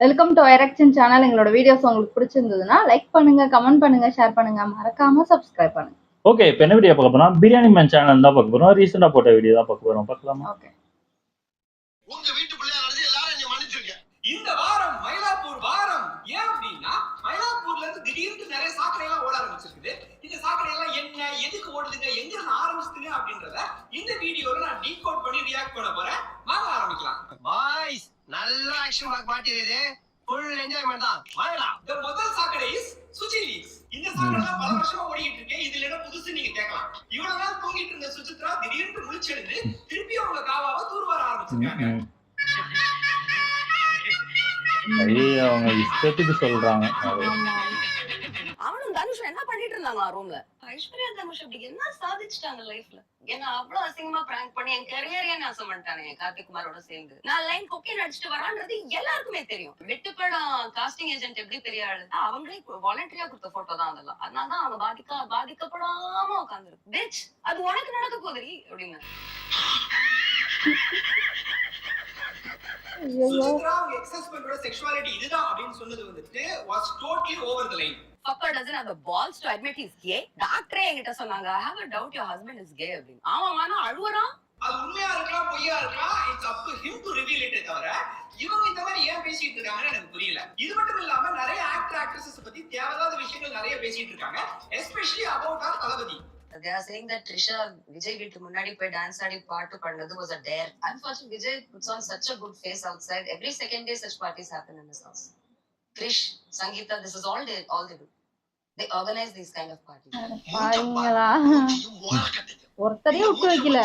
Welcome to ஐரக்ஷன் channel. எங்களோட videos உங்களுக்கு பிடிச்சிருந்ததுன்னா லைக் பண்ணுங்க, கமெண்ட் பண்ணுங்க, ஷேர் பண்ணுங்க, மறக்காம சப்ஸ்கிரைப் பண்ணுங்க. ஓகே, இப்போ என்ன வீடியோ பார்க்க போறோம்? பிரியாணி மேன் சேனல் தான் பார்க்க போறோம். ரீசெண்டா போட்ட வீடியோ தான் பார்க்க போறோம். பார்க்கலாமா? ஓகே. உங்க வீட்டு பிள்ளையா நடந்து எல்லாரும் என்ன மன்னிச்சிருங்க. இந்த வாரம் மயிலாப்பூர் வாரம். ஏன் அப்படின்னா மயிலாப்பூர்ல இருந்து திடீர்னு நிறைய சாக்கடை எல்லாம் ஓட ஆரம்பிச்சிருக்குது. இந்த சாக்கடை எல்லாம் என்ன, எதுக்கு ஓடுதுங்க, எங்க இருந்து ஆரம்பிச்சுதுங்க அப்படின்றத இந்த வீடியோல நான் டீகோட் பண்ணி ரியாக்ட் பண்ண போறேன். வாங்க ஆரம்பிக்கலாம். பாய்ஸ் நல்ல ஆக்ஷன் பார்க்க மாட்டீங்க. ஃபுல் என்ஜாய்மென்ட் தான். வாங்கலாம். இந்த முதல் சாக்கடை இஸ் சுச்சி லீக்ஸ். இந்த சாக்கடை பல வருஷமா ஓடிட்டு இருக்கு. இதுல என்ன புதுசு நீங்க கேட்கலாம். இவ்வளவு நாள் தூங்கிட்டு இருந்த சுசித்ரா திடீர்னு முழிச்செழுந்து திருப்பி அவங்க காவாவை தூர்வார ஆரம்பிச்சிருக்காங்க. அவங்க இஷ்டத்துக்கு சொல்றாங்க. அவனும் தனுஷ் என்ன பண்ணிட்டு இருந்தாங்க ரூம்ல? ஐஸ்வர்யா தனுஷ் அப்படி என்ன சாதிச்சிட்டாங்க லைஃப்ல? என்ன அவ்வளவு அசிங்கமா பிராங்க் பண்ணி என் கரியரே நாசம் பண்ணிட்டானே கார்த்திக் குமாரோட சேர்ந்து. நான் லைன் கொக்கி நடிச்சிட்டு வரான்றது எல்லாருக்குமே தெரியும். வெட்டு படம் காஸ்டிங் ஏஜென்ட் எப்படி பெரிய ஆளு, அவங்களே வாலண்டரியா கொடுத்த போட்டோ தான் அதெல்லாம். அதனாலதான் அவங்க பாதிக்கப்படாம உட்காந்துருக்கு. பிட்ச் அது உனக்கு நடக்க போகுது அப்படின்னு. சுசித்ரா அவங்க எக்ஸ்-ஹஸ்பண்டோட செக்சுவாலிட்டி இதுதான் அப்படின்னு சொன்னது வந்துட்டு was totally over the line. Papa doesn't have the balls to admit he's gay. டாக்டரே என்கிட்ட சொன்னாங்க I have a doubt your husband is gay அப்படின்னு. ஆமாவானா அழுவறான். அது உண்மையா இருக்கலாம் பொய்யா இருக்கலாம், it's up to him to reveal it. தவிர இவங்க இந்த மாதிரி ஏன் பேசிட்டு இருக்காங்கன்னு எனக்கு புரியல. இது மட்டும் இல்லாம நிறைய ஆக்டர் ஆக்ட்ரஸஸ் பத்தி தேவையில்லாத விஷயங்கள் நிறைய பேசிட்டு இருக்காங்க, especially about our Thalapathy. They are saying that Trisha Vijay வீட்டு முன்னாடி போய் டான்ஸ் ஆடி பாட்டு பண்ணது was a dare. Unfortunately Vijay puts on such a good face outside. Every second day such parties happen in his house. Krish, Sangeeta, this is all they do. They organize these kind of parties. பாருங்களா, ஒருத்தரையும் விட்டு வைக்கல.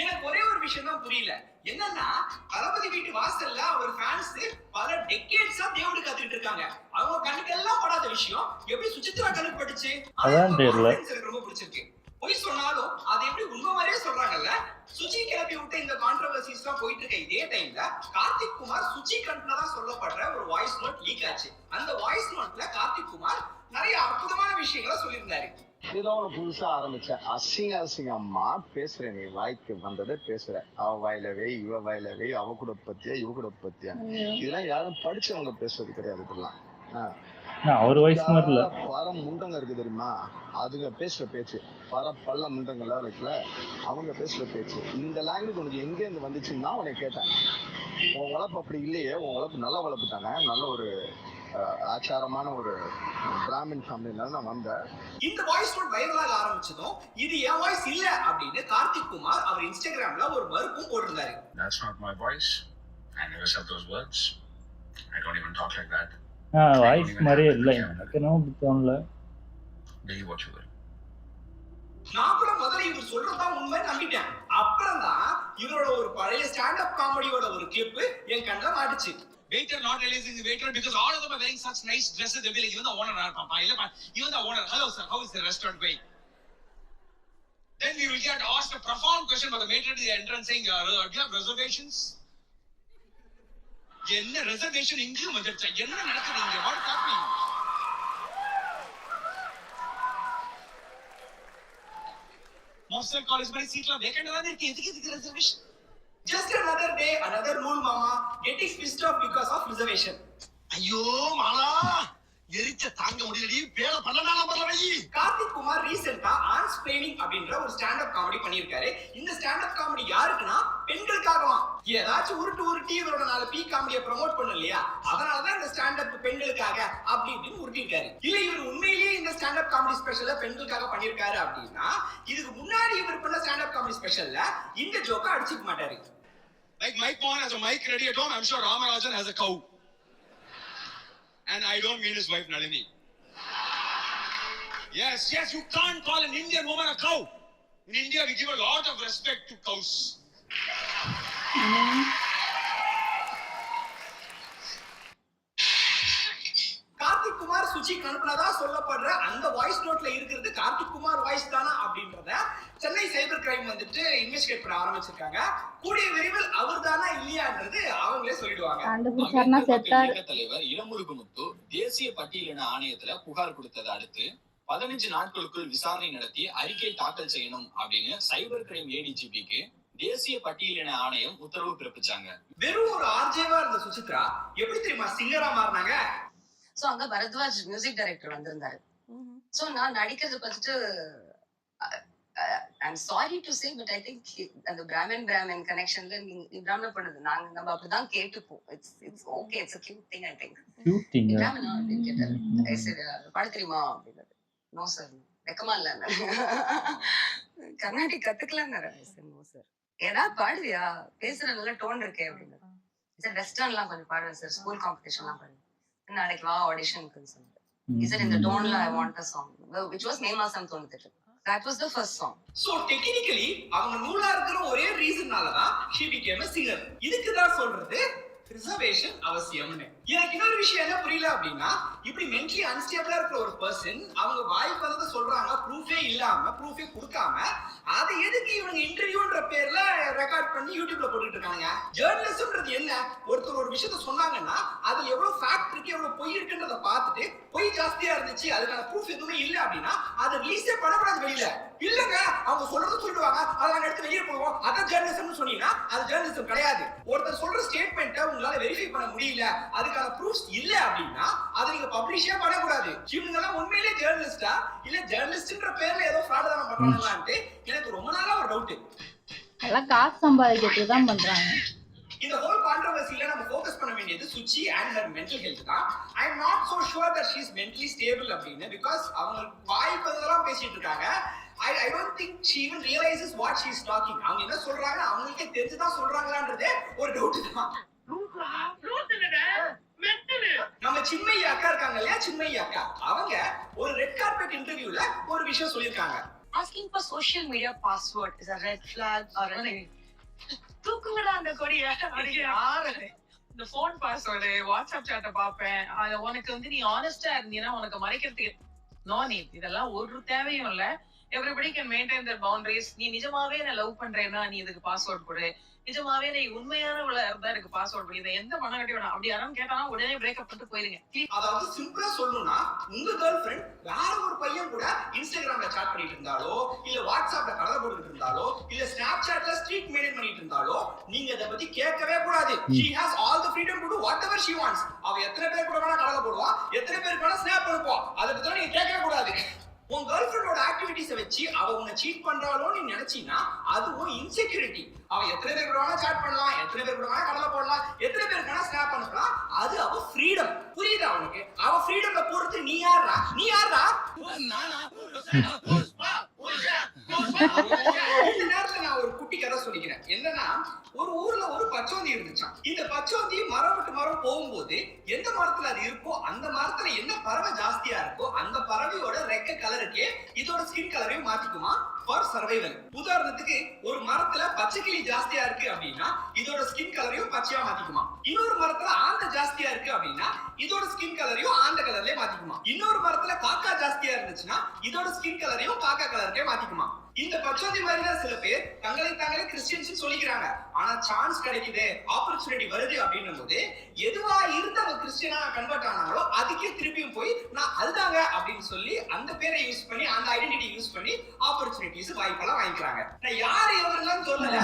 எனக்கு ஒரே ஒரு விஷயம் தான் புரியல. என்னன்னா தளபதி வீட்டு வாசல்ல அவர் ஃபேன்ஸ் பல டெக்கேட்ஸா தேவடு காத்துட்டு இருக்காங்க. அவங்க கண்ணுக்கு எல்லாம் படாத விஷயம் எப்படி சுசித்ரா கண்ணுக்கு பட்டுச்சு? அதான் தெரியல. எனக்கு ரொம்ப பிடிச்சிருக்கு. போய் சொன்னாலும் அது எப்படி உண்மை மாதிரியே சொல்றாங்கல்ல. சுச்சி கிளப்பி விட்டு இந்த கான்ட்ரோவர்சிஸ் எல்லாம் போயிட்டு இருக்க இதே டைம்ல கார்த்திக் குமார் சுச்சி கண்ணுல சொல்லப்படுற ஒரு வாய்ஸ் நோட் லீக் ஆச்சு. அந்த வாய்ஸ் நோட்ல கார்த்திக் குமார் நிறைய அற்புதமான விஷயங்களை சொல்லியிருந்தாரு. ஏதோ ஒன்று புதுசா ஆரம்பிச்சேன். அசிங்கமா பேசுறேன், நீ வாய்க்கு வந்ததை பேசுற. அவ வாயிலவே இவ வாயிலவே அவ கூட பத்தியா இவ கூட பத்தியா, இதெல்லாம் யாரும் படிச்சவங்க பேசுறது கிடையாது. இதெல்லாம் அவர் வாய்ஸ் மாதிரி இல்ல. பர முண்டங்க இருக்கு தெரியுமா, அதுங்க பேசுற பேச்சு. பர பல்ல முண்டங்கள்லாம் இருக்குல்ல, அவங்க பேசுற பேச்சு. இந்த லாங்குவேஜ் உனக்கு எங்க இருந்து வந்துச்சுன்னா உனக்கு கேட்டேன். உன் வளர்ப்பு அப்படி இல்லையே, உன் வளர்ப்பு நல்ல வளர்ப்பு தானே, நல்ல ஒரு ஆச்சாரமான ஒரு பிராமின் ஃபேமிலினால நான் வந்தேன். இந்த வாய்ஸ் நோட் வைரலாக ஆரம்பிச்சதும் இது என் வாய்ஸ் இல்ல அப்படின்னு கார்த்திக் குமார் அவர் இன்ஸ்டாகிராம்ல ஒரு மறுப்பும் போட்டிருந்தாரு. That's not my voice. I never said those words. I don't even talk like that. Voice மாதிரியே இல்ல, எனக்கு என்ன தோணல. Believe what you will. நான் கூட முதல்ல இவர் சொல்றதா உண்மை நம்பிட்டேன். அப்புறம் தான் இவரோட ஒரு பழைய ஸ்டாண்ட் அப் காமெடியோட ஒரு கிளிப் என் கண்ணுல மாட்டுச்சு. Waiter not realizing the waiter because all of them are wearing such nice dresses. They be like, even the owner papa, even the owner, hello sir, how is the restaurant going? Then we will get asked a profound question by the waiter at the entrance saying, do you have reservations? என்ன reservation இங்க வந்துருச்சா, என்ன நடக்குது இங்க, what is happening? Master college மாதிரி சீட்ல vacant தான் இருக்கு, எதுக்கு reservation? Just another day, another rule mama getting pissed off because of reservation. ஐயோ மாலா, எரிச்ச தாங்க முடியலடி, பேல 12 நம்பர்ல வை. கார்த்திக் குமார் ரீசன்ட்டா ஆன்ஸ்ப்ளைனிங் அப்படிங்கற ஒரு ஸ்டாண்ட் அப் காமெடி பண்ணிருக்காரு. இந்த ஸ்டாண்ட் அப் காமெடி யாருக்குன்னா பெண்களுக்காகவா. ஏதாச்சும் உருட்டி இவரோட 4 பீ காமெடியை ப்ரோமோட் பண்ணல இல்லையா, அதனால தான் இந்த ஸ்டாண்ட் அப் பெண்களுக்காக அப்படி இப்படின்னு உருட்டிருக்காரு. இல்ல இவர் உண்மையிலேயே இந்த ஸ்டாண்ட் அப் காமெடி ஸ்பெஷலை பெண்களுக்காக பண்ணிருக்காரு அப்படின்னா இதுக்கு முன்னாடி இவர் பண்ண ஸ்டாண்ட் அப் காமெடி ஸ்பெஷல்ல இந்த ஜோக்க அடிச்சுக்க மாட்டாரு. Like Mike Mohan has a mic ready at home, I'm sure Ramarajan has a cow. And I don't mean his wife Nalini. Yes, you can't call an Indian woman a cow. In India we give a lot of respect to cows. Karthik Kumar Suchi கனுப்புனதா சொல்லப்படுற அந்த voice நோட்ல இருக்கிறது Karthik Kumar voice தானா அப்படின்றத Chennai cyber crime வந்துட்டு investigate பண்ண ஆரம்பிச்சிருக்காங்க. கூடிய விரைவில் அவர் தானா இல்லையான்றது அவங்களே சொல்லிடுவாங்க. தலைவர் இளமுருகு முத்து தேசிய பட்டியலின ஆணையத்துல புகார் கொடுத்ததை அடுத்து 15 நாட்களுக்குள் விசாரணை நடத்தி அறிக்கை தாக்கல் செய்யணும் அப்படின்னு சைபர் கிரைம் ஏடிஜிபிக்கு தேசிய பட்டியலின ஆணையம் உத்தரவு பிறப்பிச்சாங்க. வெறும் ஒரு ஆர்ஜேவா இருந்த சுசித்ரா எப்படி தெரியுமா சிங்கரா மாறினாங்க? சோ அங்க பரத்வாஜ் மியூசிக் டைரக்டர் வந்திருந்தாரு. சோ நான் நடிக்கிறது பார்த்துட்டு I'm sorry to say but I think அந்த பிராமின் கனெக்ஷன்ல நீ பிராமண பண்ணது நம்ம அப்படிதான் கேட்டுப்போம். It's okay, it's a cute thing I think. Cute thing. பிராமணா அப்படின்னு கேட்டாரு. I said பாட தெரியுமா அப்படின்னாரு. நோ சார், வெக்கமா இல்ல Carnatic கத்துக்கலாம்னாரு. I said no sir. ஏதா பாடுவியா, பேசுற நல்ல டோன் இருக்கே அப்படின்னாரு. சார் வெஸ்டர்ன்லாம் கொஞ்சம் பாடுவேன் சார், ஸ்கூல் காம்படிஷன்லாம் பாடுவேன், நாளைக்கு வா ஆடிஷனுக்குன்னு சொன்னாரு. He said in the tone I want a song which was May Masam Thonuthu. That was the first song. So technically அவங்க நூலா இருக்கிற ஒரே ரீசன்னால தான் she became a singer. இதுக்கு தான் சொல்றது ரிசர்வேஷன் அவசியம்னு. எனக்கு இன்னொரு விஷயம் என்ன புரியல அப்படின்னா, இப்படி மென்டலி அன்ஸ்டேபிளா இருக்கிற ஒரு பர்சன் அவங்க வாய்க்கு வந்ததை சொல்றாங்க, ப்ரூஃபே இல்லாம ப்ரூஃபே கொடுக்காம அதை எதுக்கு இவங்க இன்டர்வியூன்ற பேர்ல ரெக்கார்ட் பண்ணி யூடியூப்ல போட்டுட்டு இருக்காங்க? ஜேர்னலிசம்ன்றது என்ன? ஒருத்தர் ஒரு விஷயத்த சொன்னாங்கன்னா அதுல எவ்வளவு ஃபேக்ட் இருக்கு, எவ்வளவு பொய் இருக்குன்றத பார்த்துட்டு பொய் ஜாஸ்தியா இருந்துச்சு, அதுக்கான ப்ரூஃப் எதுவுமே இல்லை அப்படின்னா அதை ரிலீஸே பண்ணக்கூடாது வெளியில. இல்லங்க அவங்க சொல்றது சொல்லுவாங்க, அதை நாங்க எடுத்து வெளியே போடுவோம், அதான் ஜேர்னலிசம்னு சொன்னீங்கன்னா அது ஜேர்னலிசம் கிடையாது. ஒருத்தர் சொல்ற ஸ்டேட்மெண்ட்டை உங்களால வெரிஃபை பண்ண முடியல, அதுக்கான ப்ரூஃப்ஸ் இல்ல அப்படின்னா அதை நீங்க பப்ளிஷே பண்ணக்கூடாது. இவங்க எல்லாம் உண்மையிலேயே ஜேர்னலிஸ்டா இல்ல ஜேர்னலிஸ்ட்ன்ற பேர்ல ஏதோ ஃப்ராட் தான பண்றாங்களான்ட்டு எனக்கு ரொம்ப நாளா ஒரு டவுட். எல்லாம் காசு சம்பாதிக்கிறதுக்கு தான் பண்றாங்க. இந்த ஹோல் கான்ட்ரோவர்சில நம்ம ஃபோக்கஸ் பண்ண வேண்டியது Suchi and her mental health தான். I am not so sure that she is mentally stable அப்படின்னு, பிகாஸ் அவங்க வாய்க்கு வந்ததெல்லாம் பேசிட்டு இருக்காங்க. I don't think she even realizes what she is talking. அவங்க என்ன சொல்றாங்க அவங்களுக்கே தெரிஞ்சுதான் சொல்றாங்களான்றதே ஒரு டவுட் தான். நம்ம சின்மயி அக்கா இருக்காங்க இல்லையா, சின்மயி அக்கா, அவங்க ஒரு ரெட் கார்பெட் இன்டர்வியூல ஒரு விஷயம் சொல்லியிருக்காங்க. Asking for social media password is a red flag or a தூக்குங்கடா அந்த கொடியை. இந்த போன் பாஸ்வேர்டு, வாட்ஸ்அப் சாட்ட பாப்பேன், அது உனக்கு நீ ஆனஸ்டா இருந்தீங்கன்னா உனக்கு மறைக்கிறதுக்கு நோ நீட். இதெல்லாம் ஒரு தேவையும் இல்ல. Everybody can maintain their boundaries. நீ நிஜமாவே என்ன லவ் பண்றேன்னா நீ இதுக்கு பாஸ்வேர்ட் கொடு, நிஜமாவே நீ உண்மையானவளா இருந்தா எனக்கு பாஸ்வேர்ட் கொடு. இதை எந்த மனகட்டி வேணாம். அப்படி யாரும் கேட்டானா உடனே பிரேக்கப் பண்ணிட்டு போயிருங்க. அதாவது சிம்பிளா சொல்லணும்னா, உங்க கேர்ள் ஃப்ரெண்ட் வேற ஒரு பையன் கூட இன்ஸ்டாகிராம்ல சாட் பண்ணிட்டு இருந்தாலோ, இல்ல வாட்ஸ்அப்ல கலர் போட்டுட்டு இருந்தாலோ, இல்ல ஸ்னாப்சாட்ல ஸ்ட்ரீக் மெயின்டைன் பண்ணிட்டு இருந்தாலோ நீங்க இத பத்தி கேட்கவே கூடாது. she has all the freedom to do whatever she wants. அவ எத்தனை பேர் கூட வேணா கலர் போடுவா, எத்தனை பேருக்கு வேணா ஸ்னாப் அனுப்புவா, அதை பத்தி நீங்க கேட்கவே கூடாது. உன் கேர்ள் ஃப்ரெண்டோட ஆக்டிவிட்டிஸை வச்சு அவ உன்னை சீட் பண்றாளோ நீ நினைச்சீங்கன்னா அதுவும் இன்செக்யூரிட்டி. அவ எத்தனை பேர் கூட வேணா சாட் பண்ணலாம், எத்தனை பேர் கூட வேணா கடலை போடலாம், எத்தனை பேருக்கு வேணா ஸ்னாப் பண்ணலாம், அது அவ ஃப்ரீடம். புரியுதா அவனுக்கு? அவ ஃப்ரீடம்ல போறது நீ யாரா? நீ யாரா? இந்த நேரத்துல நான் ஒரு குட்டி கதை சொல்லிக்கிறேன். என்னன்னா, ஒரு ஊர்ல ஒரு பச்சோந்தி இருந்துச்சாம். இந்த பச்சோந்தி மரம் விட்டு மரம் போகும்போது எந்த மரத்துல அது இருக்கோ அந்த மரத்துல என்ன பறவை ஜாஸ்தியா இருக்கோ அந்த பறவையோட ரெக்க கலருக்கே இதோட ஸ்கின் கலரையும் மாத்திக்குமா ஃபார் சர்வைவல். உதாரணத்துக்கு ஒரு மரத்துல பச்சை கிளி ஜாஸ்தியா இருக்கு அப்படின்னா இதோட ஸ்கின் கலரையும் பச்சையா மாத்திக்குமா. இன்னொரு மரத்துல ஆந்த ஜாஸ்தியா இருக்கு அப்படின்னா இதோட ஸ்கின் கலரையும் ஆந்த கலர்லயே மாத்திக்குமா. இன்னொரு மரத்துல காக்கா ஜாஸ்தியா இருந்துச்சுன்னா இதோட ஸ்கின் கலரையும் காக்கா கலருக்கே மாத்திக்குமா. இந்த பச்சோந்தி மாதிரி தான் சில பேர் தங்களை தாங்களே கிறிஸ்டியன்ஸ் சொல்லிக்கிறாங்க. ஆனா சான்ஸ் கிடைக்குது, ஆப்பர்ச்சுனிட்டி வருது அப்படின்னும் போது எதுவா இருந்து அவங்க கிறிஸ்டியனா கன்வெர்ட் ஆனாங்களோ அதுக்கே திருப்பியும் போய் நான் அதுதாங்க அப்படின்னு சொல்லி அந்த பேரை யூஸ் பண்ணி அந்த ஐடென்டிட்டி யூஸ் பண்ணி ஆப்பர்ச்சுனிட்டிஸ் வாய்ப்பெல்லாம் வாங்கிக்கிறாங்க. நான் யார் எவரெல்லாம் சொல்லல,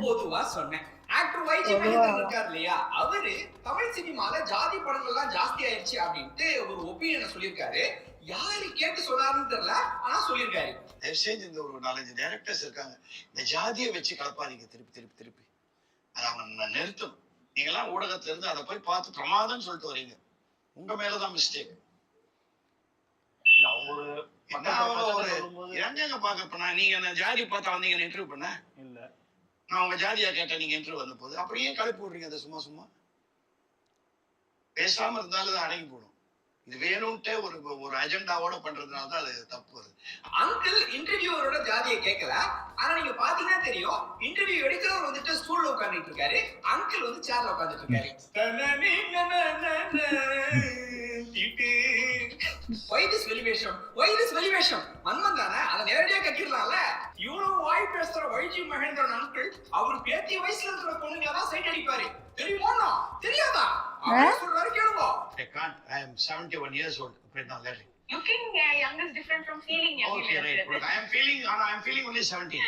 பொதுவா சொன்னேன். ஆக்டர் வைஜி மகேந்திரன் இருக்காரு இல்லையா, அவரு தமிழ் சினிமால ஜாதி படங்கள்லாம் ஜாஸ்தி ஆயிடுச்சு அப்படின்ட்டு ஒரு ஒப்பீனியனை சொல்லியிருக்காரு. யாரு கேட்டு சொன்னாருன்னு தெரியல, ஆனா சொல்லியிருக்காரு. தயவுசெய்து இந்த ஒரு 4-5 டைரக்டர்ஸ் இருக்காங்க, இந்த ஜாதியை வச்சு கலப்பாதீங்க திருப்பி. அதை அவங்க நிறுத்தணும். நீங்கெல்லாம் ஊடகத்துல இருந்து அதை போய் பார்த்து பிரமாதம்னு சொல்லிட்டு வரீங்க, உங்க மேலதான் மிஸ்டேக். எங்க பாக்க நீங்க ஜாதி பார்த்தா வந்தீங்க இன்டர்வியூ பண்ண இல்ல, நான் உங்க ஜாதியா கேட்டேன் நீங்க இன்டர்வியூ வந்த போது, அப்படியே கலப்பி விடுறீங்க. அதை சும்மா பேசாம இருந்தாலும் அடங்கி போடும். இது வேணும்ட்டே ஒரு அஜெண்டாவோட பண்றதுனால தான் அது தப்பு வருது. அங்கிள் இன்டர்வியூவரோட ஜாதியை கேட்கல, ஆனா நீங்க பாத்தீங்கன்னா தெரியும் இன்டர்வியூ எடுக்கிறவர் வந்துட்டு ஸ்டூல்ல உட்கார்ந்துட்டு இருக்காரு, அங்கிள் வந்து சேர்ல உட்கார்ந்துட்டு இருக்காரு. Why this வெளிவேஷம்? மன்மன் தானே, அதை நேரடியா கட்டிடலாம்ல. இவ்வளவு வாய் பேசுற வைஜி மகேந்திரன் அங்கிள் அவர் பேத்திய வயசுல இருக்கிற பொண்ணுங்க தான் சைட் அடிப்பாரு. தெரியுமா? தெரியாதா? அவர் சொல்றாரு கேளுங்க. I am 71 years old. Looking young is different from feeling young. Okay, right. But I am feeling only 17.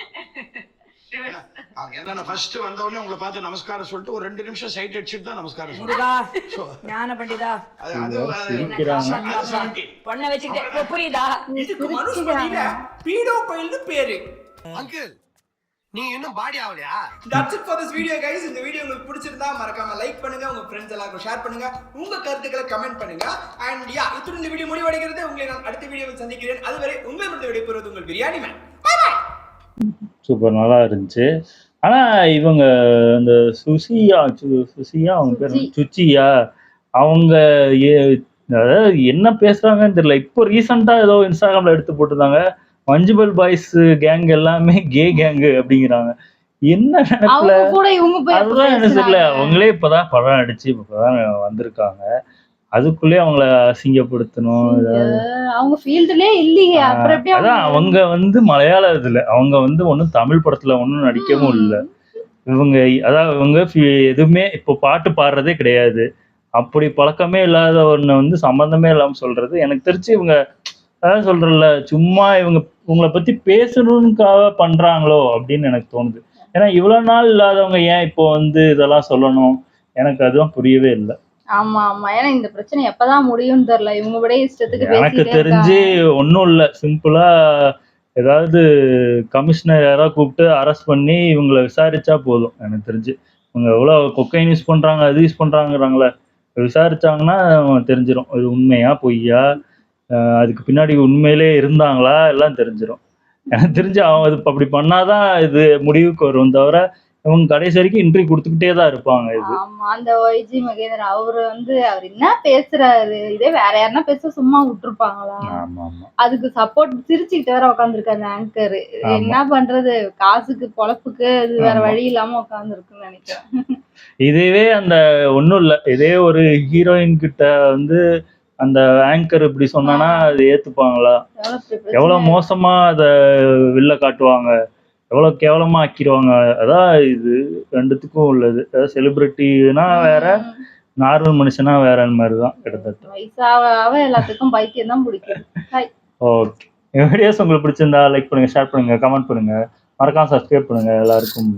அவங்க என்னன்னா ஃபர்ஸ்ட் வந்த உடனே உங்களை பார்த்து நமஸ்காரம் சொல்லிட்டு ஒரு 2 நிமிஷம் சைட் அடிச்சுட்டு தான் நமஸ்காரம் முருகா சொல்லுவாங்க. ஞான பண்டிதா சிரிக்கிறாங்க. பொண்ண வச்சுக்கிட்டே புரியுதா? இதுக்கு மனுஸ்மதியில பீடோ பைல்னு பேரு. அங்கிள் நீ இன்னும் பாடி ஆவலையா? That's it for this video guys. இந்த வீடியோ உங்களுக்கு பிடிச்சிருந்தா மறக்காம லைக் பண்ணுங்க, உங்க ஃப்ரெண்ட்ஸ் எல்லாருக்கும் ஷேர் பண்ணுங்க, உங்க கருத்துக்களை கமெண்ட் பண்ணுங்க. அண்ட் யா, இத்துடன் இந்த வீடியோ முடிவடைகிறது. உங்களை நான் அடுத்த வீடியோவில் சந்திக்கிறேன். அதுவரை உங்களிடம் விடைபெறுவது உங்கள் biryani man. Bye bye. Super, நல்லா இருந்துச்சு. ஆனா இவங்க இந்த சுசியா அவங்க பேர் சுச்சியா அவங்க அதாவது என்ன பேசுறாங்கன்னு தெரியல. இப்போ ரீசெண்டா ஏதோ இன்ஸ்டாகிராம்ல எடுத்து போட்டுருந்தாங்க, மஞ்சுபல் பாய்ஸ் கேங் எல்லாமே கே கேங்கு அப்படிங்கிறாங்க. என்ன நினைப்புல அதுதான் எனக்கு தெரியல. அவங்களே இப்பதான் படம் அடிச்சு இப்பதான் வந்திருக்காங்க, அதுக்குள்ளே அவங்கள அசிங்கப்படுத்தணும். அவங்க ஃபீல்ட்லயே இல்லையே, அப்புறம் எப்படி? அதான் அவங்க வந்து மலையாள இதுல அவங்க வந்து ஒன்னும் தமிழ் படத்துல ஒன்னும் நடிக்கவும் இல்லை. இவங்க அதாவது இவங்க எதுவுமே இப்போ பாட்டு பாடுறதே கிடையாது. அப்படி பழக்கமே இல்லாத ஒண்ணு வந்து சம்பந்தமே இல்லாம சொல்றது எனக்கு தெரிஞ்சு இவங்க அதான் சொல்றல, சும்மா இவங்களை பத்தி பேசணும்னுக்காக பண்றாங்களோ அப்படின்னு எனக்கு தோணுது. ஏன்னா இவ்வளவு நாள் இல்லாதவங்க ஏன் இப்போ வந்து இதெல்லாம் சொல்லணும், எனக்கு அதுவும் புரியவே இல்லை. ஆமா ஆமா, ஏன்னா இந்த பிரச்சனை எப்பதான் முடியும்னு தெரியல. இவங்க விட இஷ்டத்துக்கு எனக்கு தெரிஞ்சு ஒன்றும் இல்லை, சிம்பிளா ஏதாவது கமிஷனர் யாராவது கூப்பிட்டு அரெஸ்ட் பண்ணி இவங்களை விசாரிச்சா போதும். எனக்கு தெரிஞ்சு இவங்க எவ்வளோ கொக்கைன் யூஸ் பண்றாங்க, அது யூஸ் பண்றாங்கிறாங்களே, விசாரிச்சாங்கன்னா தெரிஞ்சிடும் இது உண்மையா பொய்யா, அதுக்கு பின்னாடி உண்மையிலே இருந்தாங்களா எல்லாம் தெரிஞ்சிடும். எனக்கு தெரிஞ்சு அவங்க அது அப்படி பண்ணாதான் இது முடிவுக்கு வரும், தவிர இவங்க கடைசி வரைக்கும் இன்டர்வியூ கொடுத்துக்கிட்டே தான் இருப்பாங்க. இது ஆமா, அந்த ஒய்ஜி மகேந்திரன் அவர் என்ன பேசுறாரு, இதே வேற யாருன்னா பேச சும்மா விட்டுருப்பாங்களா? அதுக்கு சப்போர்ட் சிரிச்சுக்கிட்டு வேற உட்காந்துருக்காரு ஆங்கர். என்ன பண்றது, காசுக்கு பொழப்புக்கு இது வேற வழி இல்லாம உட்காந்துருக்குன்னு நினைக்கிறேன். இதுவே அந்த ஒன்றும் இல்லை, இதே ஒரு ஹீரோயின் கிட்ட வந்து அந்த ஆங்கர் இப்படி சொன்னானா அது ஏத்துப்பாங்களா? எவ்வளவு மோசமா அதை வெளில காட்டுவாங்க, எவ்வளவு கேவலமா ஆக்கிடுவாங்க. அதான் இது ரெண்டுத்துக்கும் உள்ளது. அதாவது செலிபிரிட்டினா வேற, நார்மல் மனுஷனா வேற மாதிரிதான் கிட்டத்தட்ட. வயசாக எல்லாத்துக்கும் பைத்தியம் தான் பிடிக்கும். ஓகே, வீடியோஸ் உங்களுக்கு பிடிச்சிருந்தா லைக் பண்ணுங்க, ஷேர் பண்ணுங்க, கமெண்ட் பண்ணுங்க, மறக்காம சப்ஸ்கிரைப் பண்ணுங்க. எல்லாருக்கும்